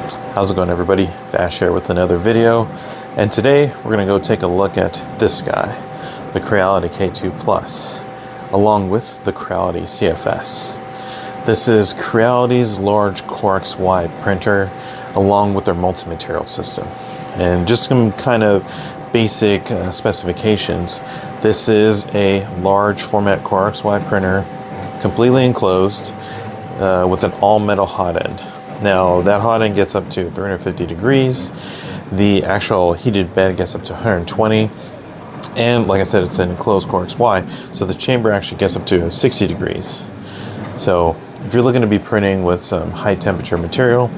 How's it going, everybody? Vash here with another video, and today we're going to go take a look at this guy, the Creality K2 Plus, along with the Creality CFS. This is Creality's large CoreXY printer along with their multi-material system. And just some kind of basic specifications. This is a large format CoreXY printer, completely enclosed with an all-metal hot end. Now that hot end gets up to 350 degrees. The actual heated bed gets up to 120. And like I said, it's an enclosed CoreXY, so the chamber actually gets up to 60 degrees. So if you're looking to be printing with some high temperature material,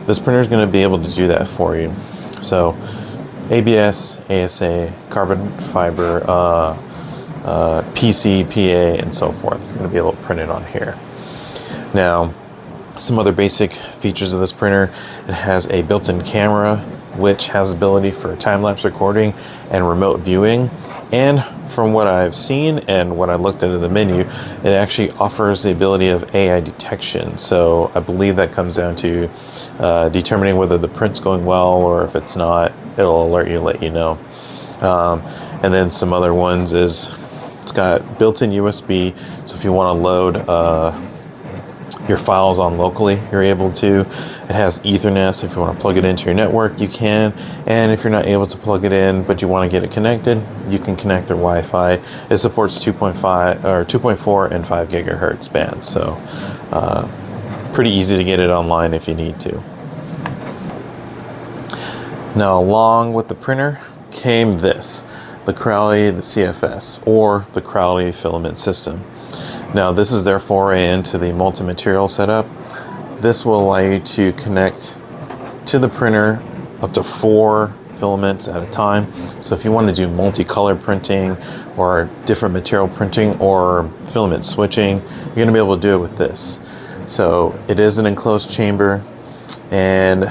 this printer is going to be able to do that for you. So ABS, ASA, carbon fiber, PC, PA, and so forth. You're going to be able to print it on here. Now, some other basic features of this printer: it has a built-in camera, which has ability for time-lapse recording and remote viewing. And from what I've seen and what I looked at in the menu, it actually offers the ability of AI detection. So I believe that comes down to determining whether the print's going well, or if it's not, it'll alert you, let you know. And then some other ones is it's got built-in USB, so if you want to load your files on locally, you're able to. It has Ethernet, so if you want to plug it into your network, you can. And if you're not able to plug it in, but you want to get it connected, you can connect their Wi-Fi. It supports 2.5 or 2.4 and 5 gigahertz bands, so pretty easy to get it online if you need to. Now, along with the printer came this, the Creality, the CFS, or the Creality Filament system. Now, this is their foray into the multi-material setup. This will allow you to connect to the printer up to 4 filaments at a time. So if you want to do multicolor printing or different material printing or filament switching, you're going to be able to do it with this. So it is an enclosed chamber, and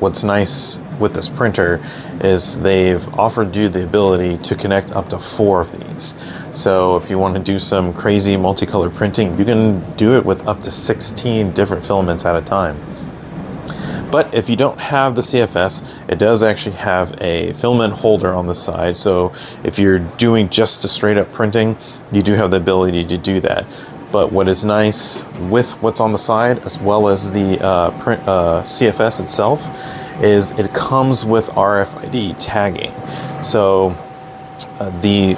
what's nice with this printer is they've offered you the ability to connect up to 4 of these. So if you want to do some crazy multicolor printing, you can do it with up to 16 different filaments at a time. But if you don't have the CFS, it does actually have a filament holder on the side. So if you're doing just a straight up printing, you do have the ability to do that. But what is nice with what's on the side, as well as the CFS itself, is it comes with RFID tagging. So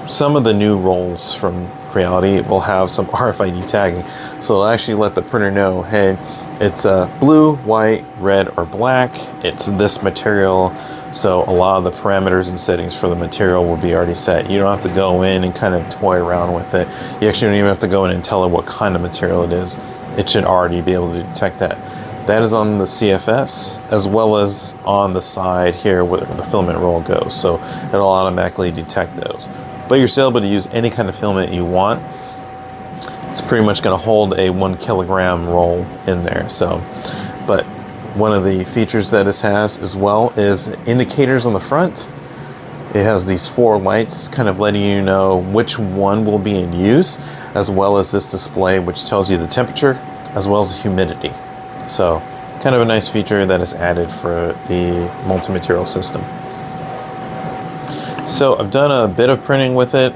some of the new rolls from Creality will have some RFID tagging. So it'll actually let the printer know, hey, it's blue, white, red, or black. It's this material. So a lot of the parameters and settings for the material will be already set. You don't have to go in and kind of toy around with it. You actually don't even have to go in and tell it what kind of material it is. It should already be able to detect that. That is on the CFS, as well as on the side here where the filament roll goes. So it'll automatically detect those. But you're still able to use any kind of filament you want. It's pretty much going to hold a 1 kilogram roll in there. So, but one of the features that this has as well is indicators on the front. It has these 4 lights kind of letting you know which one will be in use, as well as this display which tells you the temperature as well as the humidity. So kind of a nice feature that is added for the multi-material system. So I've done a bit of printing with it.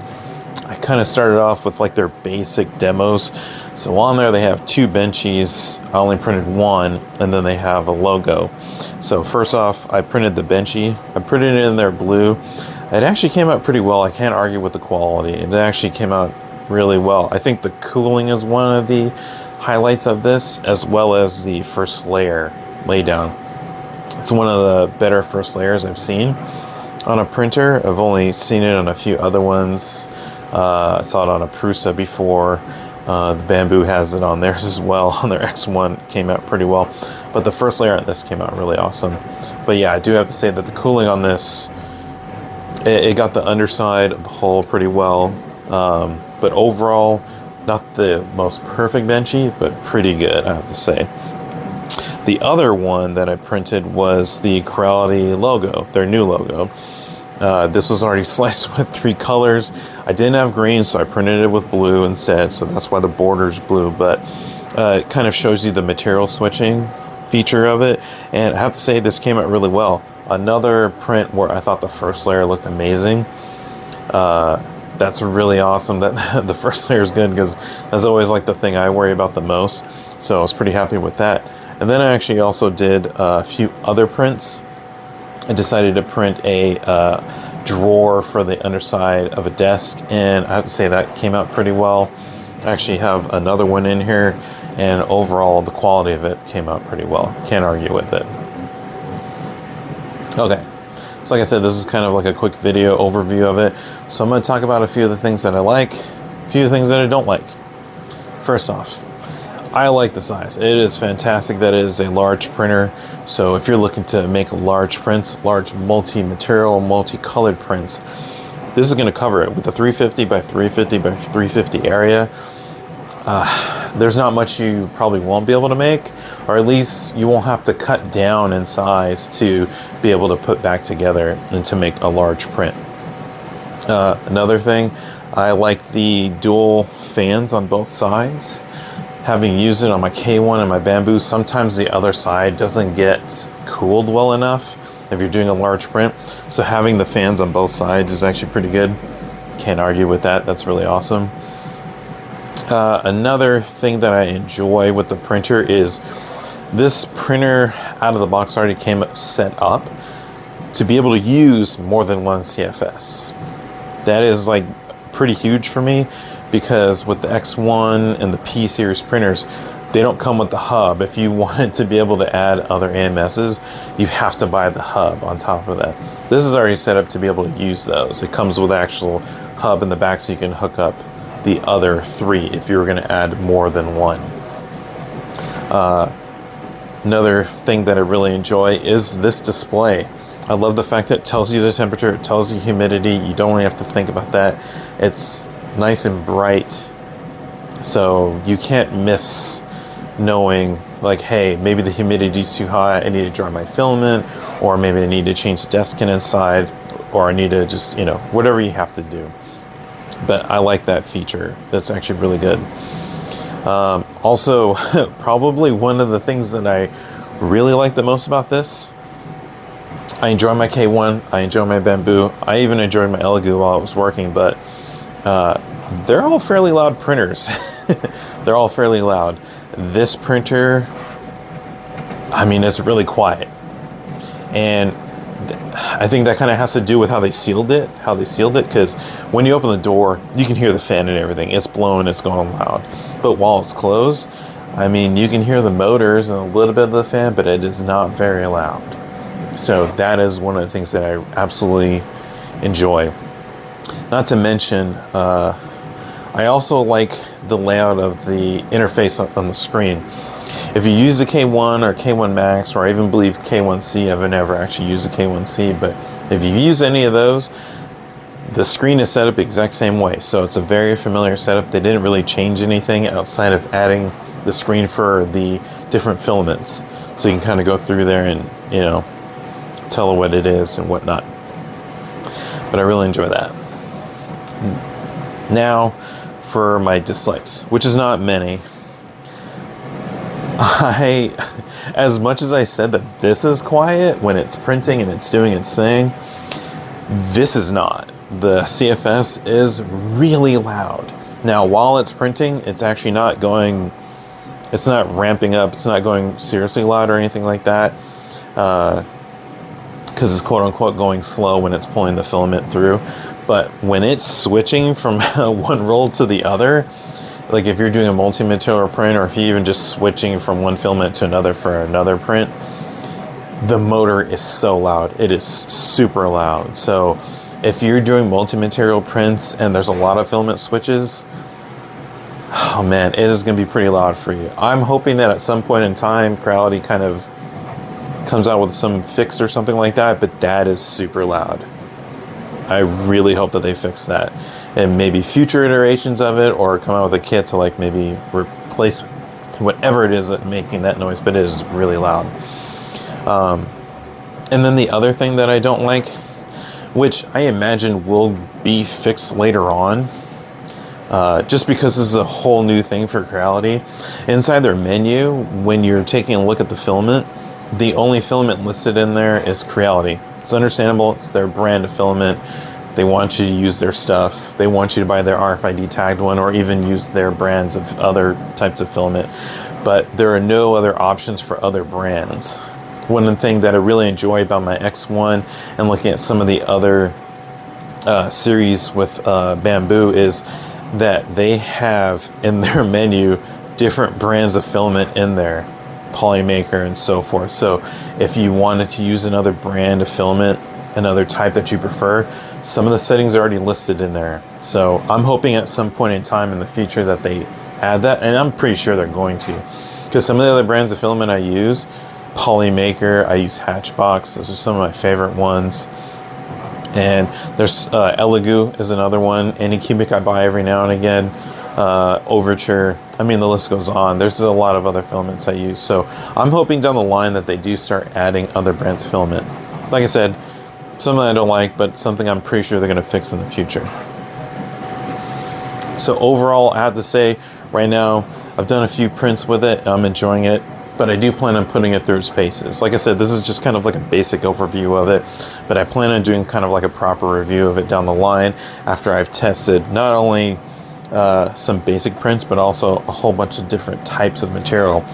I kind of started off with like their basic demos. So on there they have 2 benchies. I only printed 1, and then they have a logo. So first off, I printed the benchy. I printed it in their blue. It actually came out pretty well. I can't argue with the quality. It actually came out really well. I think the cooling is one of the highlights of this, as well as the first layer laydown. It's one of the better first layers I've seen on a printer. I've only seen it on a few other ones. I saw it on a Prusa before. The Bamboo has it on theirs as well. On their X1, it came out pretty well. But the first layer on this came out really awesome. But yeah, I do have to say that the cooling on this, it got the underside of the hull pretty well. But overall, not the most perfect benchy, but pretty good, I have to say. The other one that I printed was the Creality logo, their new logo. This was already sliced with 3 colors. I didn't have green, so I printed it with blue instead, so that's why the border's blue. But it kind of shows you the material switching feature of it, and I have to say this came out really well. Another print where I thought the first layer looked amazing. That's really awesome that the first layer is good, because that's always like the thing I worry about the most. So I was pretty happy with that. And then I actually also did a few other prints. I decided to print a drawer for the underside of a desk, and I have to say that came out pretty well. I actually have another one in here, and overall the quality of it came out pretty well. Can't argue with it. Okay, so like I said, this is kind of like a quick video overview of it. So I'm going to talk about a few of the things that I like, a few of the things that I don't like. First off, I like the size. It is fantastic that it is a large printer. So if you're looking to make large prints, large multi-material, multi-colored prints, this is going to cover it with the 350 by 350 by 350 area. There's not much you probably won't be able to make, or at least you won't have to cut down in size to be able to put back together and to make a large print. Another thing, I like the dual fans on both sides. Having used it on my K1 and my Bamboo, sometimes the other side doesn't get cooled well enough if you're doing a large print. So having the fans on both sides is actually pretty good. Can't argue with that. That's really awesome. Another thing that I enjoy with the printer is this printer out of the box already came set up to be able to use more than one CFS. That is like pretty huge for me, because with the X1 and the P series printers, they don't come with the hub. If you wanted to be able to add other AMSs, you have to buy the hub on top of that. This is already set up to be able to use those. It comes with an actual hub in the back, so you can hook up the other three if you were going to add more than one. Another thing that I really enjoy is this display. I love the fact that it tells you the temperature, it tells you humidity. You don't really have to think about that. It's nice and bright, so you can't miss knowing, like, hey, maybe the humidity's too high, I need to dry my filament, or maybe I need to change the desking inside, or I need to just, you know, whatever you have to do. But I like that feature. That's actually really good. Also, probably one of the things that I really like the most about this, I enjoy my K1, I enjoy my Bamboo, I even enjoyed my Elegoo while I was working, but they're all fairly loud printers. They're all fairly loud. This printer, I mean, it's really quiet. And I think that kind of has to do with how they sealed it, because when you open the door, you can hear the fan and everything. It's blowing, it's going loud. But while it's closed, I mean, you can hear the motors and a little bit of the fan, but it is not very loud. So that is one of the things that I absolutely enjoy. Not to mention, I also like the layout of the interface on the screen. If you use a K1 or K1 Max, or I even believe K1C, I've never actually used a K1C, but if you use any of those, the screen is set up the exact same way. So it's a very familiar setup. They didn't really change anything outside of adding the screen for the different filaments. So you can kind of go through there and, you know, tell what it is and whatnot. But I really enjoy that. Now for my dislikes, which is not many. As much as I said that this is quiet when it's printing and it's doing its thing, this is not. The CFS is really loud. Now, while it's printing, it's actually not going, it's not ramping up, it's not going seriously loud or anything like that, because it's quote unquote going slow when it's pulling the filament through. But when it's switching from one roll to the other, like if you're doing a multi-material print, or if you're even just switching from one filament to another for another print, the motor is so loud. It is super loud. So if you're doing multi-material prints and there's a lot of filament switches, oh man, it is going to be pretty loud for you. I'm hoping that at some point in time, Creality kind of comes out with some fix or something like that, but that is super loud. I really hope that they fix that, and maybe future iterations of it, or come out with a kit to like maybe replace whatever it is that making that noise, but it is really loud. And then the other thing that I don't like, which I imagine will be fixed later on, just because this is a whole new thing for Creality. Inside their menu, when you're taking a look at the filament, the only filament listed in there is Creality. It's understandable, it's their brand of filament. They want you to use their stuff. They want you to buy their RFID tagged one or even use their brands of other types of filament. But there are no other options for other brands. One thing that I really enjoy about my X1 and looking at some of the other series with Bamboo is that they have in their menu different brands of filament in there, Polymaker and so forth. So if you wanted to use another brand of filament, another type that you prefer, some of the settings are already listed in there. So I'm hoping at some point in time in the future that they add that, and I'm pretty sure they're going to, because some of the other brands of filament I use, Polymaker, I use Hatchbox, those are some of my favorite ones. And there's Elegoo is another one. Anycubic I buy every now and again. Overture. I mean, the list goes on. There's a lot of other filaments I use. So I'm hoping down the line that they do start adding other brands of filament. Like I said, something I don't like, but something I'm pretty sure they're going to fix in the future. So overall, I have to say, right now, I've done a few prints with it. I'm enjoying it. But I do plan on putting it through its paces. Like I said, this is just kind of like a basic overview of it, but I plan on doing kind of like a proper review of it down the line after I've tested not only some basic prints, but also a whole bunch of different types of material.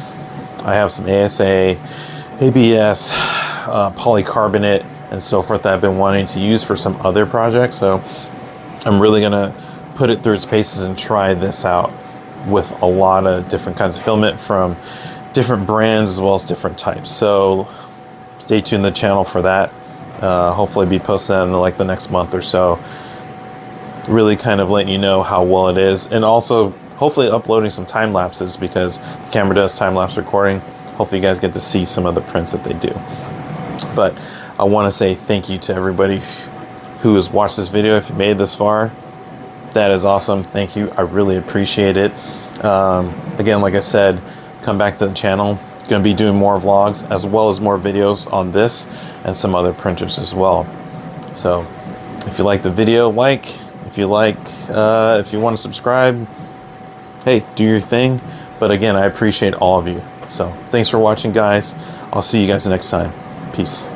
I have some ASA, ABS, polycarbonate, and so forth that I've been wanting to use for some other projects. So I'm really gonna put it through its paces and try this out with a lot of different kinds of filament from different brands as well as different types. So stay tuned to the channel for that. Hopefully be posting that in like the next month or so. Really kind of letting you know how well it is, and also hopefully uploading some time lapses because the camera does time lapse recording. Hopefully you guys get to see some of the prints that they do. But I want to say thank you to everybody who has watched this video. If you made it this far, that is awesome. Thank you. I really appreciate it. Again, like I said, come back to the channel. Going to be doing more vlogs as well as more videos on this and some other printers as well. So if you like the video, like. If you like, if you want to subscribe, hey, do your thing. But again, I appreciate all of you. So thanks for watching, guys. I'll see you guys next time. Peace.